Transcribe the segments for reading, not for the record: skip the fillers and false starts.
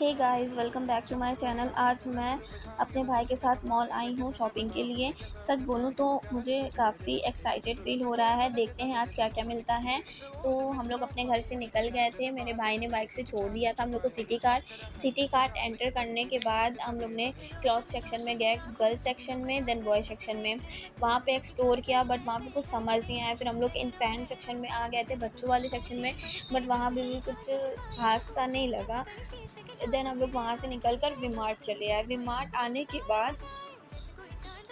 Hey guys, welcome back to my channel. आज मैं अपने भाई के साथ मॉल आई हूँ शॉपिंग के लिए। सच बोलूँ तो मुझे काफ़ी एक्साइटेड फ़ील हो रहा है। देखते हैं आज क्या-क्या मिलता है। तो हम लोग अपने घर से निकल गए थे। मेरे भाई ने बाइक से छोड़ दिया था हम लोग को सिटी कार्ट एंटर करने के बाद हम लोग ने क्लॉथ सेक्शन में गए, गर्ल्स सेक्शन में, देन बॉयज़ सेक्शन में। वहाँ पे एक्सप्लोर किया बट वहाँ पे कुछ समझ नहीं आया। फिर हम लोग इन्फेंट सेक्शन में आ गए थे, बच्चों वाले सेक्शन में, बट वहाँ पे भी कुछ ख़ास सा नहीं लगा। देन हम लोग वहाँ से निकल कर वी-मार्ट चले आए। वी-मार्ट आने के बाद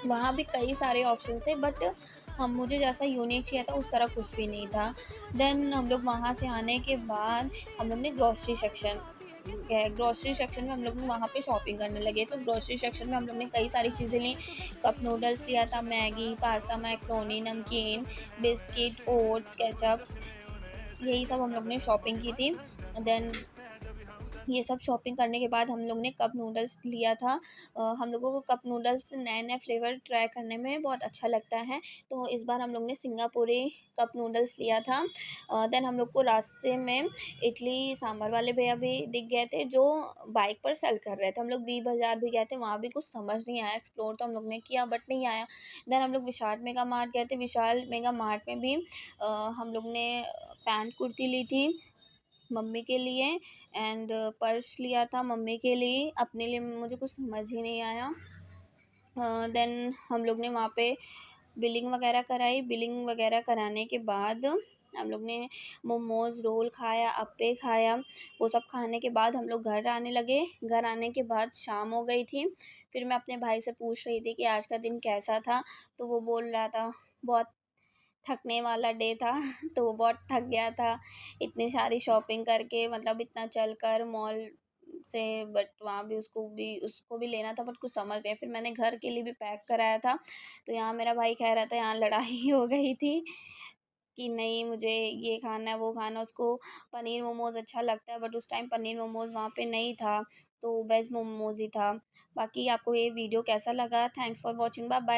वहाँ भी कई सारे ऑप्शन थे बट हम मुझे जैसा यूनिक चाहिए था उस तरह कुछ भी नहीं था। देन हम लोग वहाँ से आने के बाद हम लोग ने ग्रोसरी सेक्शन गए। ग्रोसरी सेक्शन में हम लोग वहाँ पे शॉपिंग करने लगे। तो ग्रोसरी सेक्शन में हम लोग ने कई सारी चीज़ें ली। कप नूडल्स लिया था, मैगी, पास्ता, मैकरोनी, नमकीन, बिस्किट, ओट्स, केचअप, यही सब हम लोग ने शॉपिंग की थी। देन ये सब शॉपिंग करने के बाद हम लोग ने कप नूडल्स लिया था। हम लोगों को कप नूडल्स नए-नए फ्लेवर ट्राई करने में बहुत अच्छा लगता है, तो इस बार हम लोग ने सिंगापुरी कप नूडल्स लिया था। देन हम लोग को रास्ते में इडली सांभर वाले भैया भी दिख गए थे, जो बाइक पर सेल कर रहे थे। हम लोग वी बाज़ार भी गए थे, वहाँ भी कुछ समझ नहीं आया, एक्सप्लोर तो हम लोग ने किया बट नहीं आया। देन हम लोग विशाल मेगा मार्ट गए थे, विशाल मेगा मार्ट में भी हम लोग ने पैंट कुर्ती ली थी मम्मी के लिए एंड पर्स लिया था मम्मी के लिए, अपने लिए मुझे कुछ समझ ही नहीं आया। देन हम लोग ने वहाँ पे बिलिंग वगैरह कराई, बिलिंग वगैरह कराने के बाद हम लोग ने मोमोज़, रोल खाया, अप्पे खाया। वो सब खाने के बाद हम लोग घर आने लगे। घर आने के बाद शाम हो गई थी। फिर मैं अपने भाई से पूछ रही थी कि आज का दिन कैसा था? तो वो बोल रहा था बहुत थकने वाला डे था। तो वो बहुत थक गया था इतनी सारी शॉपिंग करके, मतलब इतना चलकर मॉल से, बट वहाँ भी उसको भी लेना था बट कुछ समझ नहीं आया। फिर मैंने घर के लिए भी पैक कराया था, तो यहाँ मेरा भाई कह रहा था, यहाँ लड़ाई हो गई थी कि नहीं मुझे ये खाना है, वो खाना है। उसको पनीर मोमोज़ अच्छा लगता है बट उस टाइम पनीर मोमोज़ वहाँ पे नहीं था, तो वेज मोमोज़ ही था। बाकी आपको ये वीडियो कैसा लगा? Thanks for watching. Bye bye.